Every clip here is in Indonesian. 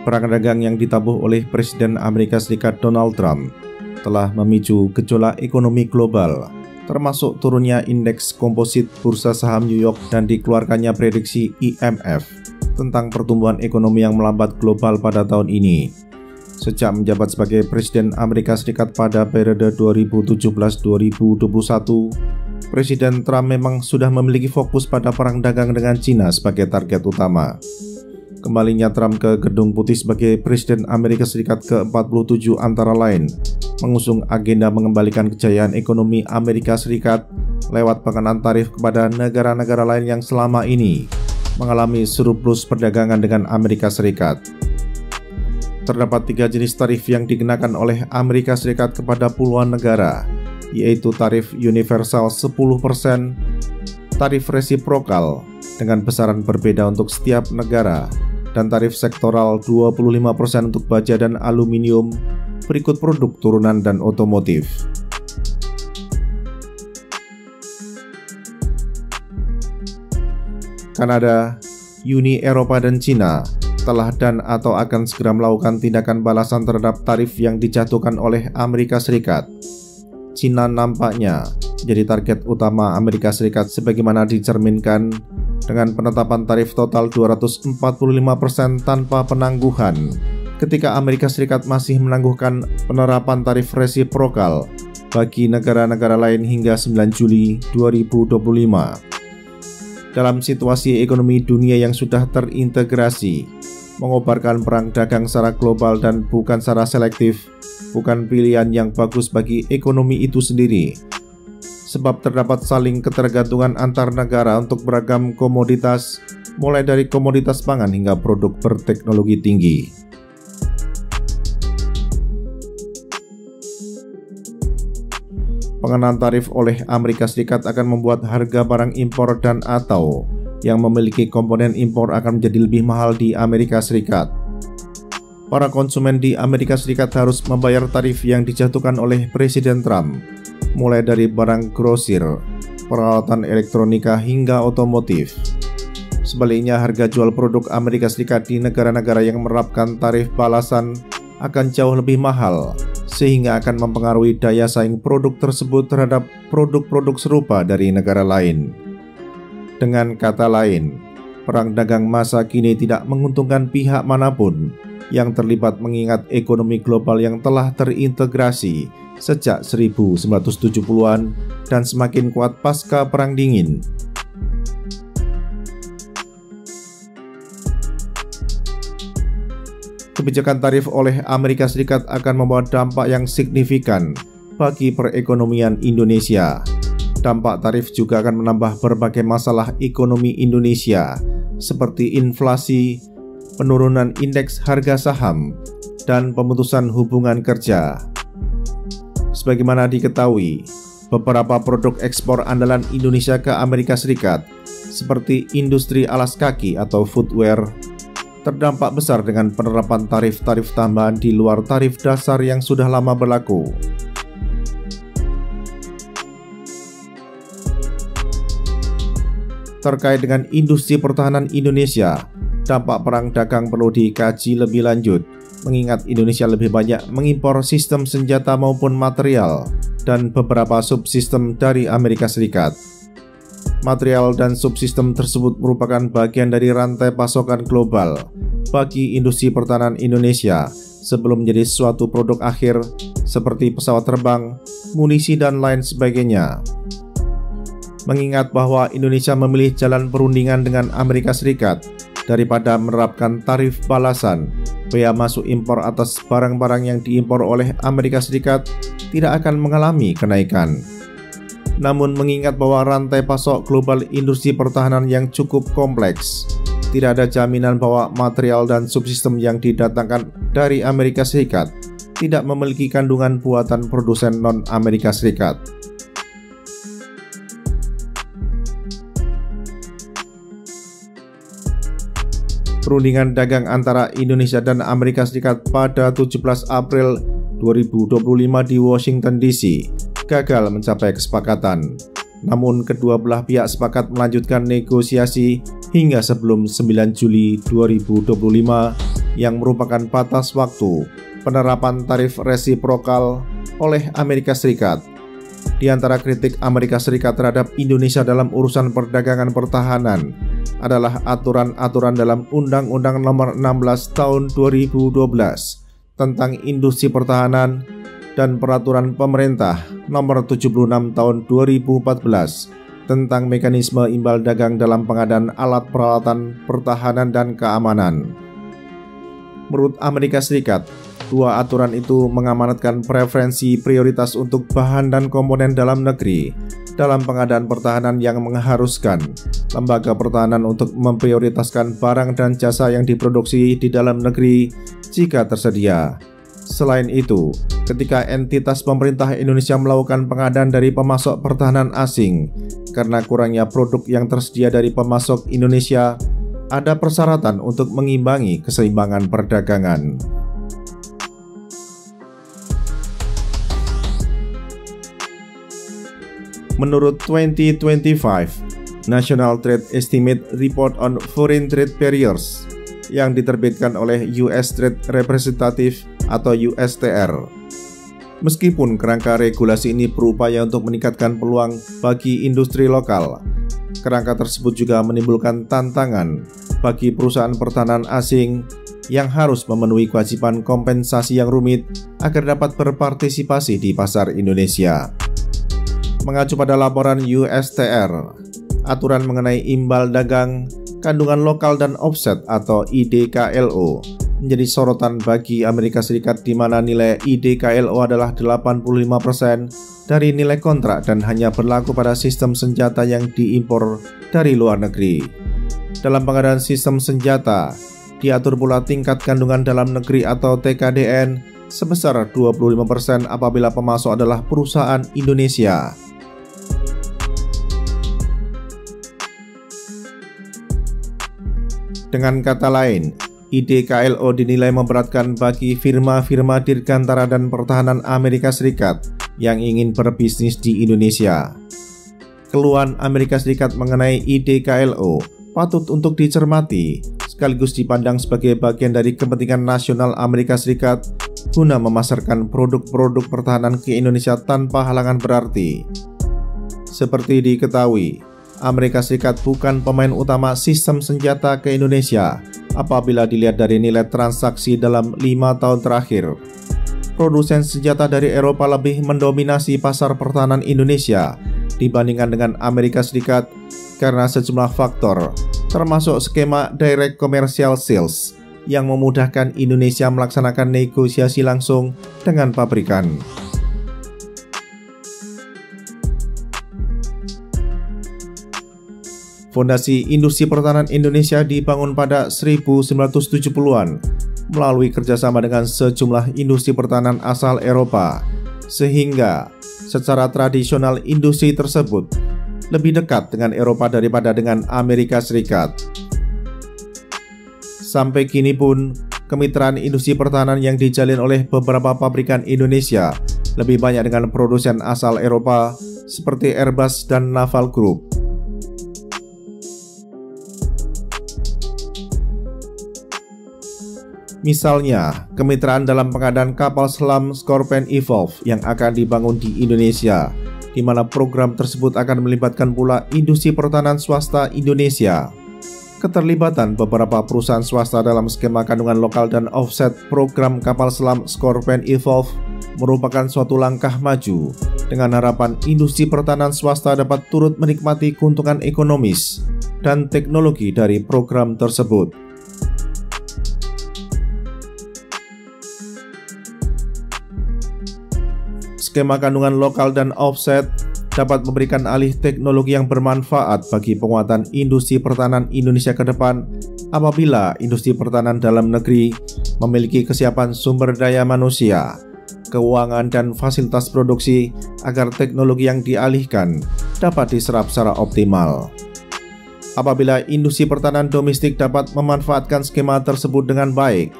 Perang dagang yang ditabuh oleh Presiden Amerika Serikat Donald Trump telah memicu gejolak ekonomi global, termasuk turunnya indeks komposit bursa saham New York dan dikeluarkannya prediksi IMF tentang pertumbuhan ekonomi yang melambat global pada tahun ini. Sejak menjabat sebagai Presiden Amerika Serikat pada periode 2017-2021, Presiden Trump memang sudah memiliki fokus pada perang dagang dengan Cina sebagai target utama. Kembalinya Trump ke Gedung Putih sebagai Presiden Amerika Serikat ke-47 antara lain mengusung agenda mengembalikan kejayaan ekonomi Amerika Serikat lewat pengenaan tarif kepada negara-negara lain yang selama ini mengalami surplus perdagangan dengan Amerika Serikat. Terdapat 3 jenis tarif yang dikenakan oleh Amerika Serikat kepada puluhan negara, yaitu tarif universal 10%, tarif resiprokal dengan besaran berbeda untuk setiap negara, dan tarif sektoral 25% untuk baja dan aluminium, berikut produk turunan dan otomotif. Kanada, Uni Eropa dan Cina telah dan atau akan segera melakukan tindakan balasan terhadap tarif yang dijatuhkan oleh Amerika Serikat. Cina nampaknya jadi target utama Amerika Serikat sebagaimana dicerminkan dengan penetapan tarif total 245% tanpa penangguhan, ketika Amerika Serikat masih menangguhkan penerapan tarif resiprokal bagi negara-negara lain hingga 9 Juli 2025. Dalam situasi ekonomi dunia yang sudah terintegrasi, mengobarkan perang dagang secara global dan bukan secara selektif, bukan pilihan yang bagus bagi ekonomi itu sendiri. Sebab terdapat saling ketergantungan antar negara untuk beragam komoditas, mulai dari komoditas pangan hingga produk berteknologi tinggi. Pengenaan tarif oleh Amerika Serikat akan membuat harga barang impor dan atau yang memiliki komponen impor akan menjadi lebih mahal di Amerika Serikat. Para konsumen di Amerika Serikat harus membayar tarif yang dijatuhkan oleh Presiden Trump, mulai dari barang grosir, peralatan elektronika hingga otomotif. Sebaliknya, harga jual produk Amerika Serikat di negara-negara yang menerapkan tarif balasan akan jauh lebih mahal, sehingga akan mempengaruhi daya saing produk tersebut terhadap produk-produk serupa dari negara lain. Dengan kata lain, perang dagang masa kini tidak menguntungkan pihak manapun yang terlibat, mengingat ekonomi global yang telah terintegrasi sejak 1970-an dan semakin kuat pasca Perang Dingin. Kebijakan tarif oleh Amerika Serikat akan membawa dampak yang signifikan bagi perekonomian Indonesia. Dampak tarif juga akan menambah berbagai masalah ekonomi Indonesia, seperti inflasi, penurunan indeks harga saham, dan pemutusan hubungan kerja. Sebagaimana diketahui, beberapa produk ekspor andalan Indonesia ke Amerika Serikat, seperti industri alas kaki atau footwear, terdampak besar dengan penerapan tarif-tarif tambahan di luar tarif dasar yang sudah lama berlaku. Terkait dengan industri pertahanan Indonesia, dampak perang dagang perlu dikaji lebih lanjut, mengingat Indonesia lebih banyak mengimpor sistem senjata maupun material dan beberapa subsistem dari Amerika Serikat. Material dan subsistem tersebut merupakan bagian dari rantai pasokan global bagi industri pertahanan Indonesia sebelum menjadi suatu produk akhir seperti pesawat terbang, munisi, dan lain sebagainya. Mengingat bahwa Indonesia memilih jalan perundingan dengan Amerika Serikat daripada menerapkan tarif balasan, bea masuk impor atas barang-barang yang diimpor oleh Amerika Serikat tidak akan mengalami kenaikan. Namun mengingat bahwa rantai pasok global industri pertahanan yang cukup kompleks, tidak ada jaminan bahwa material dan subsistem yang didatangkan dari Amerika Serikat tidak memiliki kandungan buatan produsen non-Amerika Serikat. Perundingan dagang antara Indonesia dan Amerika Serikat pada 17 April 2025 di Washington DC gagal mencapai kesepakatan. Namun kedua belah pihak sepakat melanjutkan negosiasi hingga sebelum 9 Juli 2025 yang merupakan batas waktu penerapan tarif resiprokal oleh Amerika Serikat. Di antara kritik Amerika Serikat terhadap Indonesia dalam urusan perdagangan pertahanan adalah aturan-aturan dalam Undang-Undang Nomor 16 Tahun 2012 tentang industri pertahanan dan Peraturan Pemerintah Nomor 76 Tahun 2014 tentang mekanisme imbal dagang dalam pengadaan alat peralatan pertahanan dan keamanan. Menurut Amerika Serikat, dua aturan itu mengamanatkan preferensi prioritas untuk bahan dan komponen dalam negeri dalam pengadaan pertahanan yang mengharuskan lembaga pertahanan untuk memprioritaskan barang dan jasa yang diproduksi di dalam negeri jika tersedia. Selain itu, ketika entitas pemerintah Indonesia melakukan pengadaan dari pemasok pertahanan asing karena kurangnya produk yang tersedia dari pemasok Indonesia, ada persyaratan untuk mengimbangi keseimbangan perdagangan. Menurut 2025 National Trade Estimate Report on Foreign Trade Barriers yang diterbitkan oleh US Trade Representative atau USTR, meskipun kerangka regulasi ini berupaya untuk meningkatkan peluang bagi industri lokal, kerangka tersebut juga menimbulkan tantangan bagi perusahaan pertahanan asing yang harus memenuhi kewajiban kompensasi yang rumit agar dapat berpartisipasi di pasar Indonesia. Mengacu pada laporan USTR, aturan mengenai imbal dagang, kandungan lokal dan offset atau IDKLO menjadi sorotan bagi Amerika Serikat, di mana nilai IDKLO adalah 85% dari nilai kontrak dan hanya berlaku pada sistem senjata yang diimpor dari luar negeri. Dalam pengadaan sistem senjata, diatur pula tingkat kandungan dalam negeri atau TKDN sebesar 25% apabila pemasok adalah perusahaan Indonesia. Dengan kata lain, IDKLO dinilai memberatkan bagi firma-firma dirgantara dan pertahanan Amerika Serikat yang ingin berbisnis di Indonesia. Keluhan Amerika Serikat mengenai IDKLO patut untuk dicermati, sekaligus dipandang sebagai bagian dari kepentingan nasional Amerika Serikat guna memasarkan produk-produk pertahanan ke Indonesia tanpa halangan berarti. Seperti diketahui, Amerika Serikat bukan pemain utama sistem senjata ke Indonesia apabila dilihat dari nilai transaksi dalam 5 tahun terakhir. Produsen senjata dari Eropa lebih mendominasi pasar pertahanan Indonesia dibandingkan dengan Amerika Serikat karena sejumlah faktor, termasuk skema direct commercial sales yang memudahkan Indonesia melaksanakan negosiasi langsung dengan pabrikan. Fondasi industri pertahanan Indonesia dibangun pada 1970-an melalui kerjasama dengan sejumlah industri pertahanan asal Eropa, sehingga secara tradisional industri tersebut lebih dekat dengan Eropa daripada dengan Amerika Serikat. Sampai kini pun, kemitraan industri pertahanan yang dijalin oleh beberapa pabrikan Indonesia lebih banyak dengan produsen asal Eropa seperti Airbus dan Naval Group. Misalnya, kemitraan dalam pengadaan kapal selam Scorpion Evolve yang akan dibangun di Indonesia, di mana program tersebut akan melibatkan pula industri pertahanan swasta Indonesia. Keterlibatan beberapa perusahaan swasta dalam skema kandungan lokal dan offset program kapal selam Scorpion Evolve merupakan suatu langkah maju, dengan harapan industri pertahanan swasta dapat turut menikmati keuntungan ekonomis dan teknologi dari program tersebut. Skema kandungan lokal dan offset dapat memberikan alih teknologi yang bermanfaat bagi penguatan industri pertahanan Indonesia ke depan apabila industri pertahanan dalam negeri memiliki kesiapan sumber daya manusia, keuangan, dan fasilitas produksi agar teknologi yang dialihkan dapat diserap secara optimal. Apabila industri pertahanan domestik dapat memanfaatkan skema tersebut dengan baik,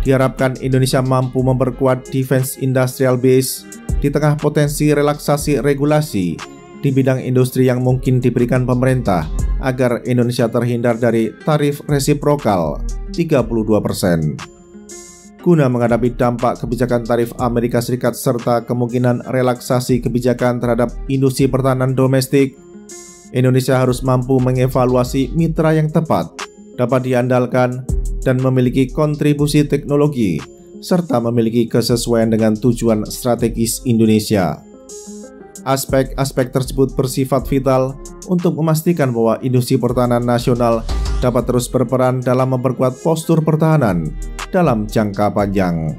diharapkan Indonesia mampu memperkuat defense industrial base di tengah potensi relaksasi regulasi di bidang industri yang mungkin diberikan pemerintah agar Indonesia terhindar dari tarif resiprokal 32%. guna menghadapi dampak kebijakan tarif Amerika Serikat serta kemungkinan relaksasi kebijakan terhadap industri pertahanan domestik. Indonesia harus mampu mengevaluasi mitra yang tepat, dapat diandalkan, dan memiliki kontribusi teknologi, serta memiliki kesesuaian dengan tujuan strategis Indonesia. Aspek-aspek tersebut bersifat vital untuk memastikan bahwa industri pertahanan nasional dapat terus berperan dalam memperkuat postur pertahanan dalam jangka panjang.